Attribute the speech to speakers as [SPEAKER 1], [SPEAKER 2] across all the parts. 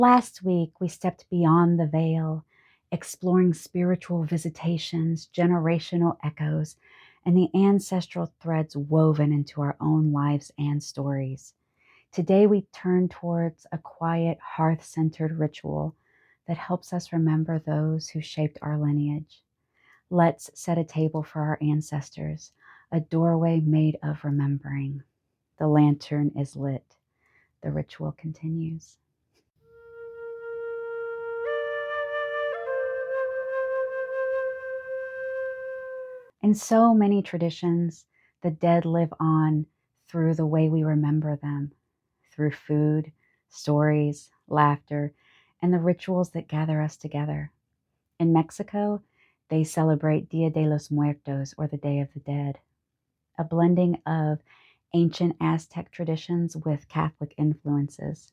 [SPEAKER 1] Last week, we stepped beyond the veil, exploring spiritual visitations, generational echoes, and the ancestral threads woven into our own lives and stories. Today, we turn towards a quiet, hearth-centered ritual that helps us remember those who shaped our lineage. Let's set a table for our ancestors, a doorway made of remembering. The lantern is lit. The ritual continues. In so many traditions, the dead live on through the way we remember them, through food, stories, laughter, and the rituals that gather us together. In Mexico, they celebrate Dia de los Muertos, or the Day of the Dead, a blending of ancient Aztec traditions with Catholic influences.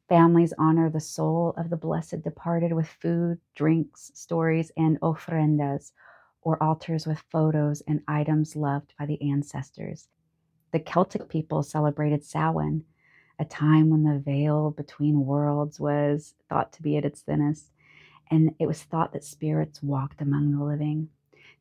[SPEAKER 1] Families honor the soul of the blessed departed with food, drinks, stories, and ofrendas, or altars with photos and items loved by the ancestors. The Celtic people celebrated Samhain, a time when the veil between worlds was thought to be at its thinnest, and it was thought that spirits walked among the living.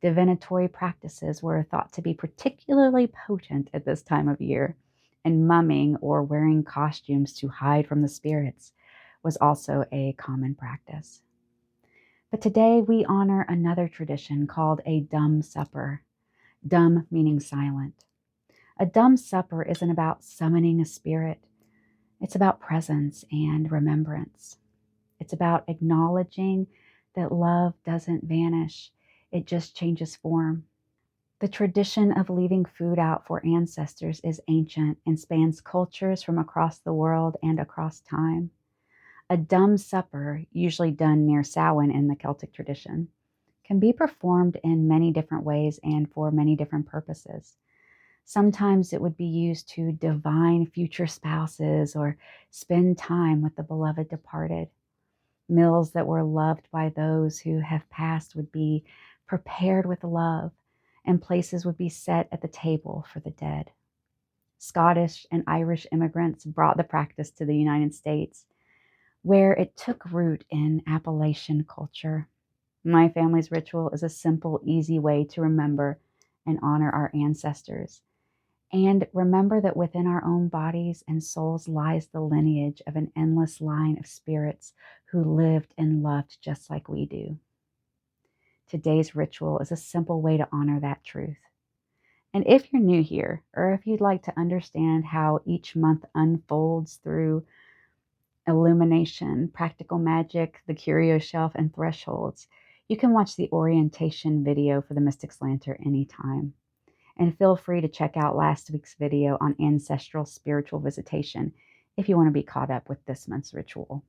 [SPEAKER 1] Divinatory practices were thought to be particularly potent at this time of year, and mumming or wearing costumes to hide from the spirits was also a common practice. But today we honor another tradition called a dumb supper, dumb meaning silent. A dumb supper isn't about summoning a spirit. It's about presence and remembrance. It's about acknowledging that love doesn't vanish. It just changes form. The tradition of leaving food out for ancestors is ancient and spans cultures from across the world and across time. A dumb supper, usually done near Samhain in the Celtic tradition, can be performed in many different ways and for many different purposes. Sometimes it would be used to divine future spouses or spend time with the beloved departed. Meals that were loved by those who have passed would be prepared with love, and places would be set at the table for the dead. Scottish and Irish immigrants brought the practice to the United States, where it took root in Appalachian culture. My family's ritual is a simple, easy way to remember and honor our ancestors. And remember that within our own bodies and souls lies the lineage of an endless line of spirits who lived and loved just like we do. Today's ritual is a simple way to honor that truth. And if you're new here, or if you'd like to understand how each month unfolds through illumination, practical magic, the Curio shelf, and thresholds, you can watch the orientation video for the Mystic's Lantern anytime. And feel free to check out last week's video on ancestral spiritual visitation if you want to be caught up with this month's ritual.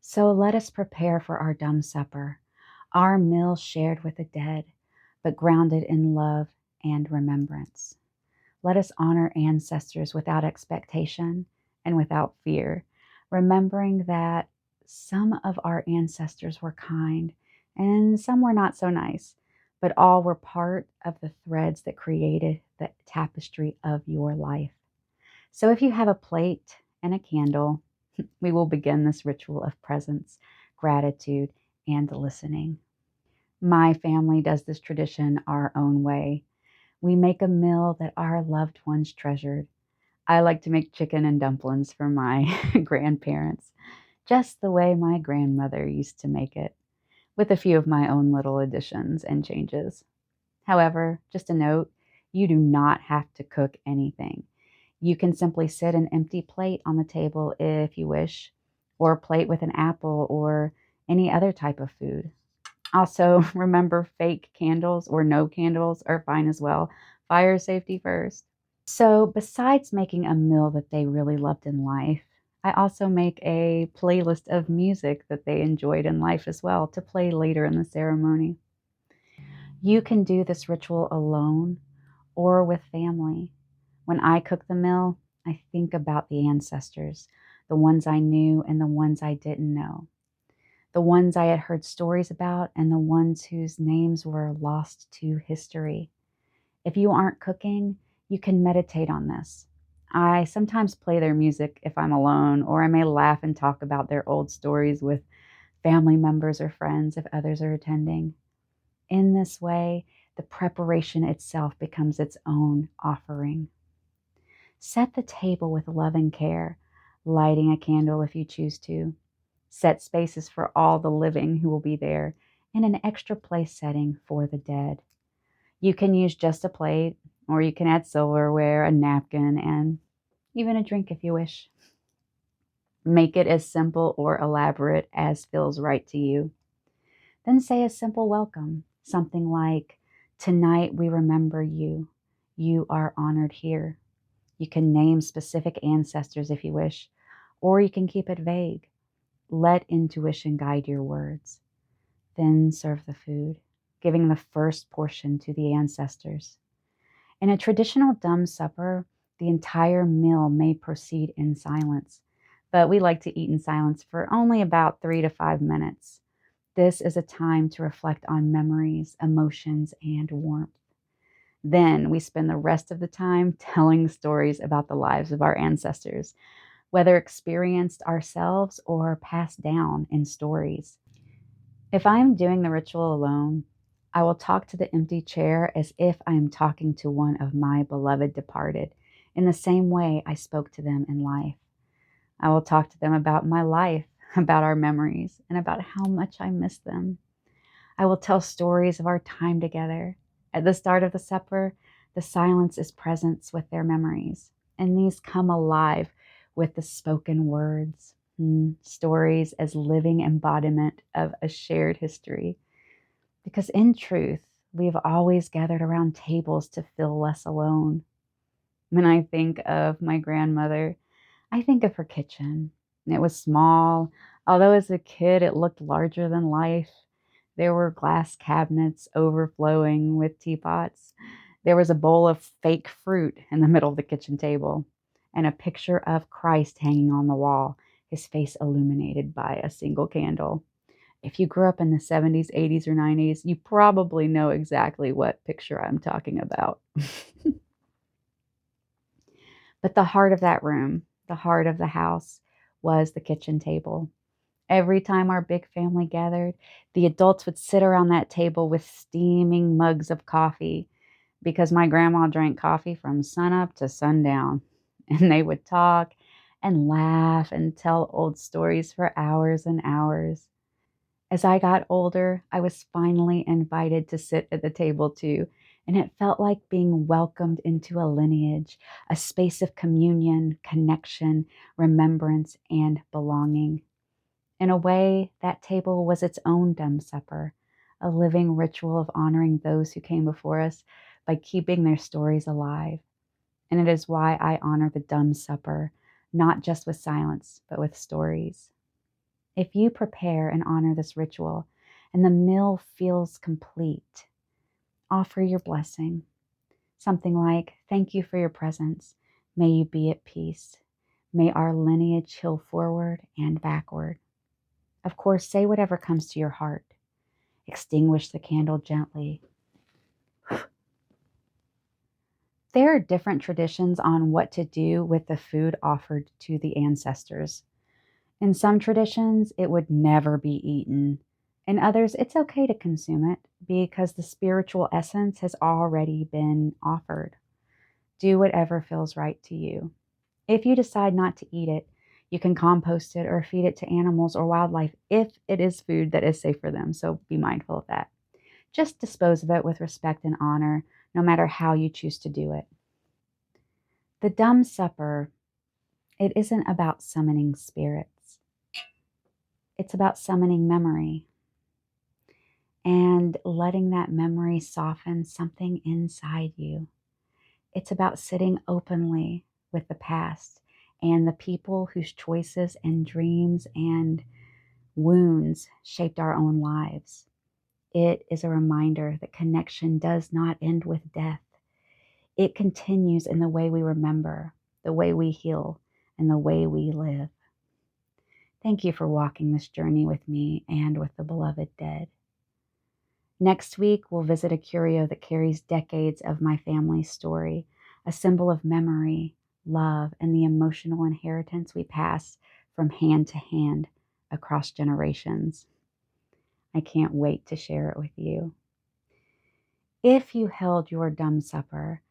[SPEAKER 1] So let us prepare for our dumb supper, our meal shared with the dead, but grounded in love and remembrance. Let us honor ancestors without expectation and without fear, remembering that some of our ancestors were kind and some were not so nice, but all were part of the threads that created the tapestry of your life. So if you have a plate and a candle, we will begin this ritual of presence, gratitude, and listening. My family does this tradition our own way. We make a meal that our loved ones treasured. I like to make chicken and dumplings for my grandparents, just the way my grandmother used to make it, with a few of my own little additions and changes. However, just a note, you do not have to cook anything. You can simply sit an empty plate on the table if you wish, or a plate with an apple or any other type of food. Also, remember fake candles or no candles are fine as well. Fire safety first. So besides making a meal that they really loved in life, I also make a playlist of music that they enjoyed in life as well to play later in the ceremony. You can do this ritual alone or with family. When I cook the meal, I think about the ancestors, the ones I knew and the ones I didn't know, the ones I had heard stories about and the ones whose names were lost to history. If you aren't cooking, you can meditate on this. I sometimes play their music if I'm alone, or I may laugh and talk about their old stories with family members or friends if others are attending. In this way, the preparation itself becomes its own offering. Set the table with love and care, lighting a candle if you choose to. Set spaces for all the living who will be there, and an extra place setting for the dead. You can use just a plate, or you can add silverware, a napkin, and even a drink if you wish. Make it as simple or elaborate as feels right to you. Then say a simple welcome, something like, "Tonight we remember you. You are honored here." You can name specific ancestors if you wish, or you can keep it vague. Let intuition guide your words. Then serve the food, giving the first portion to the ancestors. In a traditional dumb supper, the entire meal may proceed in silence, but we like to eat in silence for only about 3 to 5 minutes. This is a time to reflect on memories, emotions, and warmth. Then we spend the rest of the time telling stories about the lives of our ancestors, whether experienced ourselves or passed down in stories. If I am doing the ritual alone, I will talk to the empty chair as if I am talking to one of my beloved departed, in the same way I spoke to them in life. I will talk to them about my life, about our memories, and about how much I miss them. I will tell stories of our time together. At the start of the supper, the silence is presence with their memories, and these come alive with the spoken words. Stories as living embodiment of a shared history. Because in truth, we have always gathered around tables to feel less alone. When I think of my grandmother, I think of her kitchen. It was small, although as a kid it looked larger than life. There were glass cabinets overflowing with teapots. There was a bowl of fake fruit in the middle of the kitchen table, and a picture of Christ hanging on the wall, his face illuminated by a single candle. If you grew up in the 70s, 80s, or 90s, you probably know exactly what picture I'm talking about. But the heart of that room, the heart of the house, was the kitchen table. Every time our big family gathered, the adults would sit around that table with steaming mugs of coffee because my grandma drank coffee from sunup to sundown. And they would talk and laugh and tell old stories for hours and hours. As I got older, I was finally invited to sit at the table too, and it felt like being welcomed into a lineage, a space of communion, connection, remembrance, and belonging. In a way, that table was its own dumb supper, a living ritual of honoring those who came before us by keeping their stories alive. And it is why I honor the dumb supper, not just with silence, but with stories. If you prepare and honor this ritual, and the meal feels complete, offer your blessing. Something like, "Thank you for your presence. May you be at peace. May our lineage heal forward and backward." Of course, say whatever comes to your heart. Extinguish the candle gently. There are different traditions on what to do with the food offered to the ancestors. In some traditions, it would never be eaten. In others, it's okay to consume it because the spiritual essence has already been offered. Do whatever feels right to you. If you decide not to eat it, you can compost it or feed it to animals or wildlife if it is food that is safe for them, so be mindful of that. Just dispose of it with respect and honor, no matter how you choose to do it. The dumb supper, it isn't about summoning spirits. It's about summoning memory and letting that memory soften something inside you. It's about sitting openly with the past and the people whose choices and dreams and wounds shaped our own lives. It is a reminder that connection does not end with death. It continues in the way we remember, the way we heal, and the way we live. Thank you for walking this journey with me and with the beloved dead. Next week, we'll visit a curio that carries decades of my family's story, a symbol of memory, love, and the emotional inheritance we pass from hand to hand across generations. I can't wait to share it with you. If you held your dumb supper,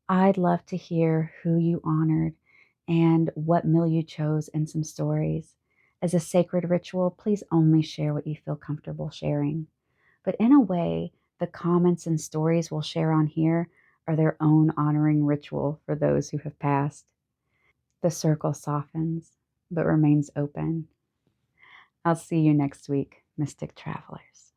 [SPEAKER 1] I'd love to hear who you honored and what meal you chose and some stories. As a sacred ritual, please only share what you feel comfortable sharing. But in a way, the comments and stories we'll share on here are their own honoring ritual for those who have passed. The circle softens, but remains open. I'll see you next week, Mystic Travelers.